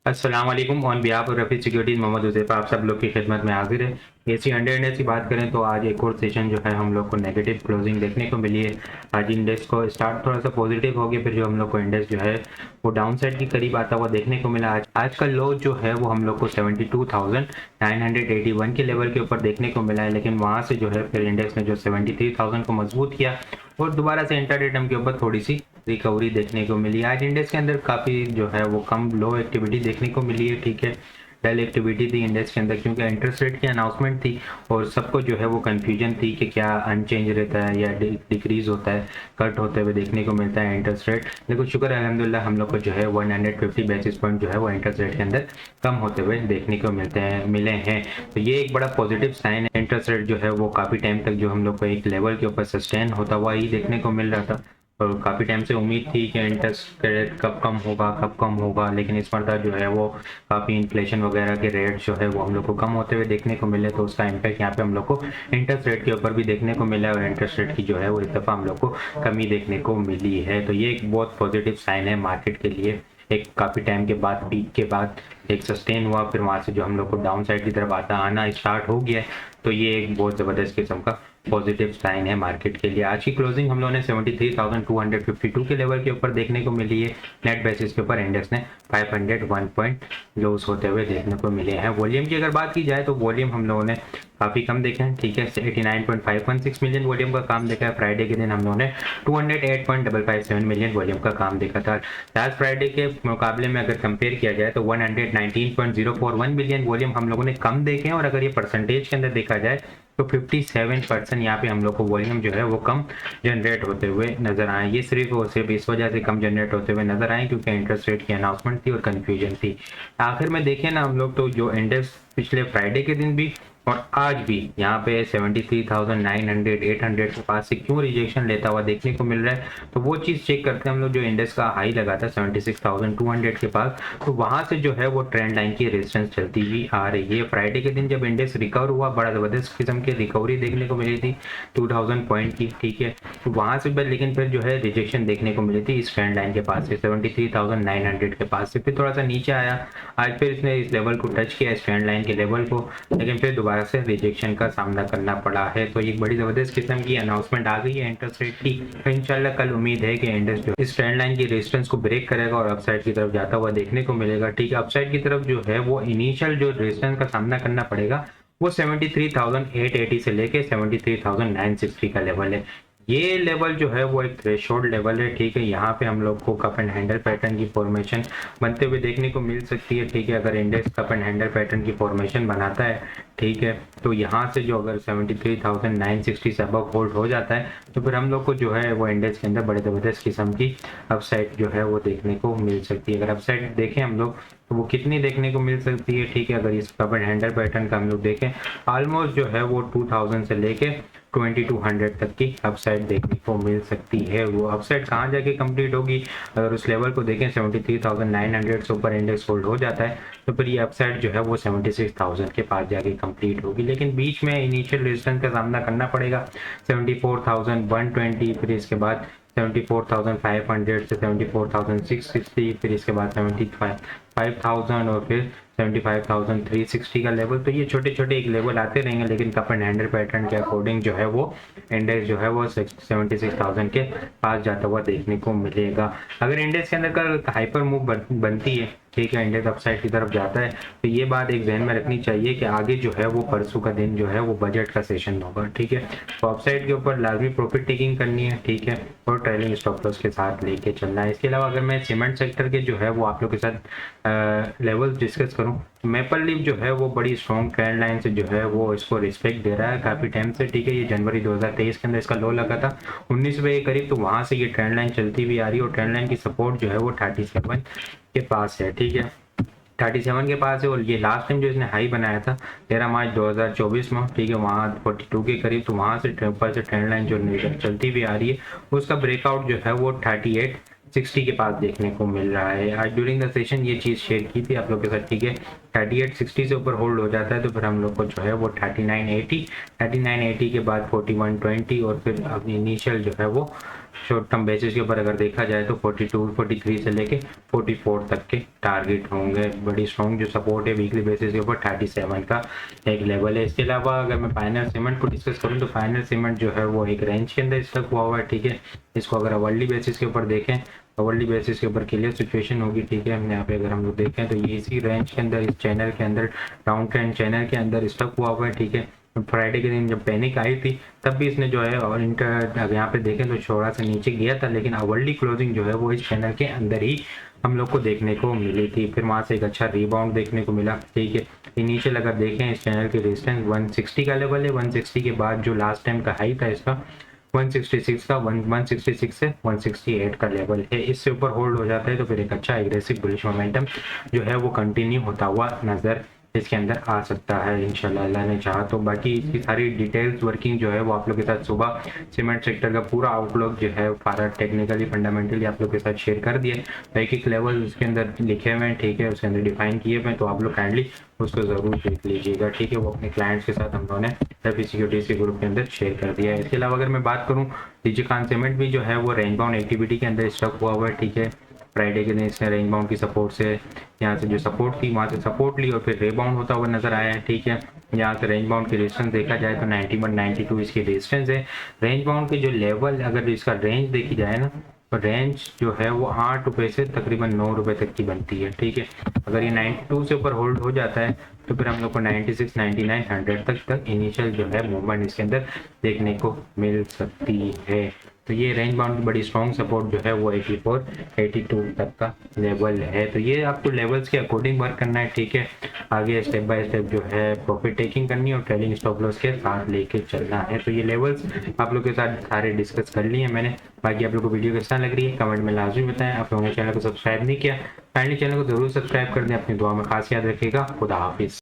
अस्सलाम वालेकुम। On behalf of Rafi securities Mohammad Huzaifa आप सब लोग की खिदमत में हाजिर है। एसी 100 इंडेक्स की बात करें तो आज एक और सेशन जो है हम लोग को नेगेटिव क्लोजिंग देखने को मिली है। आज इंडेक्स को स्टार्ट थोड़ा सा पॉजिटिव हो गया, फिर जो हम लोग को इंडेक्स जो है वो डाउन साइड के करीब आता हुआ देखने को मिला। आज का लो जो है वो हम लोग को 72,981 के लेवल के ऊपर देखने को मिला है, लेकिन वहाँ से जो है फिर इंडेक्स ने जो 73,000 को मजबूत किया और दोबारा से इंट्राडे टर्म के ऊपर थोड़ी सी रिकवरी देखने को मिली। आज इंडेक्स के अंदर काफ़ी जो है वो कम लो एक्टिविटी देखने को मिली है। ठीक है, डल एक्टिविटी थी इंडेक्स के अंदर क्योंकि इंटरेस्ट रेट की अनाउंसमेंट थी और सबको जो है वो कंफ्यूजन थी कि क्या अनचेंज रहता है या डिक्रीज होता है, कट होते हुए देखने को मिलता है इंटरेस्ट रेट। लेकिन शुक्र है अल्हम्दुलिल्लाह हम लोग को जो है 150 बेसिस पॉइंट जो है वो इंटरेस्ट रेट के अंदर कम होते हुए देखने को मिले हैं। तो ये एक बड़ा पॉजिटिव साइन है। इंटरेस्ट रेट जो है वो काफ़ी टाइम तक जो हम लोग को एक लेवल के ऊपर सस्टेन होता हुआ ही देखने को मिल रहा था और काफ़ी टाइम से उम्मीद थी कि इंटरेस्ट रेट कब कम होगा, लेकिन इस बार जो है वो काफ़ी इन्फ्लेशन वगैरह के रेट जो है वो हम लोग को कम होते हुए देखने को मिले, तो उसका इम्पैक्ट यहाँ पे हम लोग को इंटरेस्ट रेट के ऊपर भी देखने को मिला और इंटरेस्ट रेट की जो है वो इस दफ़ा हम लोग को कमी देखने को मिली है। तो ये एक बहुत पॉजिटिव साइन है मार्केट के लिए। एक काफ़ी टाइम के बाद पीक के बाद एक सस्टेन हुआ, फिर वहाँ से जो हम लोग को डाउन साइड की तरफ आना स्टार्ट हो गया है, तो ये एक बहुत ज़बरदस्त किस्म का पॉजिटिव साइन है मार्केट के लिए। आज की क्लोजिंग हम लोगों ने 73,252 के लेवल के ऊपर देखने को मिली है। नेट बेसिस के ऊपर इंडेक्स ने 501 पॉइंट लॉस होते हुए देखने को मिले हैं। वॉल्यूम की अगर बात की जाए तो वॉल्यूम हम लोगों ने काफ़ी कम देखे हैं। ठीक है, 89.516 मिलियन वॉल्यूम का काम देखा है। फ्राइडे के दिन हम लोगों ने 208.557 मिलियन वॉल्यूम का काम देखा था। लास्ट फ्राइडे के मुकाबले में अगर कंपेयर किया जाए तो 119.041 मिलियन वॉल्यूम हम लोगों ने कम देखे हैं और अगर ये परसेंटेज के अंदर देखा जाए तो 57% यहाँ पे हम लोग को वॉल्यूम जो है वो कम जनरेट होते हुए नजर आए। ये सिर्फ और सिर्फ इस वजह से कम जनरेट होते हुए नजर आए क्योंकि इंटरेस्ट रेट की अनाउंसमेंट थी और कन्फ्यूजन थी। आखिर में देखें ना हम लोग तो जो इंडेक्स पिछले फ्राइडे के दिन भी और आज भी यहाँ पे 73,900 800 के पास से क्यों रिजेक्शन लेता हुआ देखने को मिल रहा है, तो वो चीज़ चेक करते हैं हम लोग। जो इंडेक्स का हाई लगा था 76,200 के पास, तो वहाँ से जो है वो ट्रेंड लाइन की रेजिस्टेंस चलती हुई आ रही है। फ्राइडे के दिन जब इंडेक्स रिकवर हुआ, बड़ा ज़बरदस्त किस्म की रिकवरी देखने को मिली थी 2000 पॉइंट की। ठीक है, तो वहाँ से लेकिन फिर जो है रिजेक्शन देखने को मिली थी इस ट्रेंड लाइन के पास से 73,900 के पास से, फिर थोड़ा सा नीचे आया। आज फिर इसने इस लेवल को टच किया, इस ट्रेंड लाइन के लेवल को, लेकिन फिर दोबारा से रिजेक्शन का सामना करना पड़ा है। तो एक बड़ी ज़बरदस्त किस्म की अनाउंसमेंट आ गई है इंटरेस्ट रेट की। तो इंशाल्लाह कल उम्मीद है कि इंडेक्स जो इस ट्रेंड लाइन की रेजिस्टेंस को ब्रेक करेगा और अपसाइड की तरफ जाता हुआ देखने को मिलेगा। ठीक है, अपसाइड की तरफ जो है वो इनिशियल जो रेजिस्टेंस का सामना करना पड़ेगा वो 73,880 से लेके 73,960 का लेवल है। ये लेवल जो है वो एक थ्रेशोल्ड लेवल है। ठीक है, यहाँ पे हम लोग को कप एंड हैंडल पैटर्न की फॉर्मेशन बनते हुए देखने को मिल सकती है। ठीक है, अगर index cup and handle pattern की फॉर्मेशन बनाता है, ठीक है, तो यहाँ से जो अगर 73,960 से अबव होल्ड हो जाता है तो फिर हम लोग को जो है वो इंडेक्स के अंदर बड़े ज़बरदस्त किस्म की अपसाइड जो है वो देखने को मिल सकती है। अगर अपसाइड देखें हम लोग तो वो कितनी देखने को मिल सकती है। ठीक है, अगर इस कप एंड हैंडल पैटर्न का हम लोग देखें, ऑलमोस्ट जो है वो 2000 से लेके 2200 तक की अपसाइड देखने को मिल सकती है। वो अपसाइड कहाँ जाके कंप्लीट होगी, अगर उस लेवल को देखें 73,900 से ऊपर इंडेक्स होल्ड हो जाता है तो फिर ये अपसाइड जो है वो 76,000 के पास जाके कंप्लीट होगी। लेकिन बीच में इनिशियल रेजिस्टेंस का सामना करना पड़ेगा 74,120, फिर इसके बाद 74,500 से 74,660, फिर इसके बाद 75,000 और फिर 75,360 का लेवल। तो ये छोटे छोटे एक लेवल आते रहेंगे, लेकिन कप एंड हैंडल पैटर्न के अकॉर्डिंग जो है वो इंडेक्स जो है वो 76,000 के पास जाता हुआ देखने को मिलेगा। अगर इंडेक्स के अंदर का हाइपर मूव बनती है, ठीक है, इंडेक्स अपसाइड की तरफ जाता है, तो ये बात एक जहन में रखनी चाहिए कि आगे जो है वो परसों का दिन जो है वो बजट का सेशन होगा। ठीक है, तो अपसाइड के ऊपर लाजमी प्रॉफिट टेकिंग करनी है। ठीक है, और ट्रेलिंग स्टॉप लॉस के साथ लेके चलना है। इसके अलावा अगर मैं सीमेंट सेक्टर के जो है वो आप लोग के साथ लेवल्स डिस्कस करूं, मेपल लीफ जो है वो बड़ी स्ट्रॉन्ग ट्रेंड लाइन से जो है वो इसको रिस्पेक्ट दे रहा है काफ़ी टाइम से। ठीक है, ये जनवरी 2023 के अंदर इसका लो लगा था 19 रुपये के करीब, तो वहाँ से ये ट्रेंड लाइन चलती भी आ रही है और ट्रेंड लाइन की सपोर्ट जो है वो 37 के पास है। ठीक है, 37 के पास है और ये लास्ट टाइम जो इसने हाई बनाया था 13 मार्च 2024 में, ठीक है, वहाँ 42 के करीब, तो वहाँ से ऊपर से ट्रेंड लाइन जो चलती भी आ रही है उसका ब्रेकआउट जो है वो 3860 के पास देखने को मिल रहा है। आज ड्यूरिंग द सेशन ये चीज़ शेयर की थी आप लोग के साथ। ठीक है, 3860 से ऊपर होल्ड हो जाता है तो फिर हम लोग को जो है वो 3980 के बाद 4120 और फिर अब इनिशियल जो है वो शॉर्ट टर्म बेसिस के ऊपर अगर देखा जाए तो 42 43 से लेके 44 तक के टारगेट होंगे। बड़ी स्ट्रॉन्ग जो सपोर्ट है वीकली बेसिस के ऊपर 37 का एक लेवल है। इसके अलावा अगर मैं फाइनल सीमेंट को डिस्कस करूँ तो फाइनल सीमेंट जो है वो एक रेंज के अंदर स्टक हुआ है, ठीक है। इसको अगर अवर्ली बेसिस के ऊपर देखें, अवर्ली बेसिस के ऊपर क्लियर सिचुएशन होगी, ठीक है। यहाँ पे अगर हम लोग देखें तो ये इसी रेंज के अंदर, इस चैनल के अंदर, डाउन ट्रेंड चैनल के अंदर स्टक हुआ है, ठीक है। फ्राइडे के दिन जब पैनिक आई थी तब भी इसने जो है और इंटर अगर यहाँ पे देखें तो थोड़ा सा नीचे गया था, लेकिन अवर्ली क्लोजिंग जो है वो इस चैनल के अंदर ही हम लोग को देखने को मिली थी। फिर वहाँ से एक अच्छा रिबाउंड देखने को मिला, ठीक है। इनिशियल अगर देखें इस चैनल की रेजिस्टेंस 160 का लेवल है। 160 के बाद जो लास्ट टाइम का हाई था इसका 166 का 166 से 168 का लेवल है। इससे ऊपर होल्ड हो जाता है तो फिर एक अच्छा एग्रेसिव बुलिश मोमेंटम जो है वो कंटिन्यू होता हुआ नजर इसके अंदर आ सकता है इंशाल्लाह अल्लाह ने चाहा तो। बाकी इसकी सारी डिटेल्स वर्किंग जो है वो आप लोग के साथ सुबह सीमेंट सेक्टर का पूरा आउटलुक जो है सारा टेक्निकली फंडामेंटली आप लोग के साथ शेयर कर दिया। एक एक लेवल उसके अंदर लिखे हुए हैं, ठीक है, उसके अंदर डिफाइन किए हुए हैं, तो आप लोग काइंडली उसको ज़रूर देख लीजिएगा, ठीक है। वो अपने क्लाइंट्स के साथ हम लोगों ने एफी सिक्योरिटीज के ग्रुप के अंदर शेयर कर दिया है। इसके अलावा अगर मैं बात करूँ डीजी खान सीमेंट भी जो है वो रेंज बाउंड एक्टिविटी के अंदर स्टक हुआ है, ठीक है। फ्राइडे के दिन इसने रेंज बाउंड की सपोर्ट से यहाँ से जो सपोर्ट थी वहाँ से सपोर्ट ली और फिर रेबाउंड होता हुआ नजर आया है, ठीक है। यहाँ से रेंज बाउंड की रेजिस्टेंस देखा जाए तो 91 92 इसकी रेजिस्टेंस है। रेंज बाउंड के जो लेवल अगर इसका रेंज देखी जाए ना तो रेंज जो है वो 8 रुपये से तकरीबन 9 रुपये तक की बनती है, ठीक है। अगर ये 92 से ऊपर होल्ड हो जाता है तो फिर हम लोग को 96 99 100 तक इनिशियल जो है मूवमेंट इसके अंदर देखने को मिल सकती है। तो ये रेंज बाउंड की बड़ी स्ट्रॉन्ग सपोर्ट जो है वो 84 82 तक का लेवल है। तो ये आपको लेवल्स के अकॉर्डिंग वर्क करना है, ठीक है। आगे स्टेप बाय स्टेप जो है प्रॉफिट टेकिंग करनी है और ट्रेलिंग स्टॉप लॉस के साथ लेके चलना है। तो ये लेवल्स आप लोग के साथ सारे डिस्कस कर लिए हैं मैंने। बाकी आप लोग को वीडियो कैसा लग रही है कमेंट में लाजमी बताएं। आप लोगों ने चैनल को सब्सक्राइब नहीं किया, काइंडली चैनल को जरूर सब्सक्राइब कर दें। अपनी दुआ में खास याद रखिएगा। खुदा हाफिज़।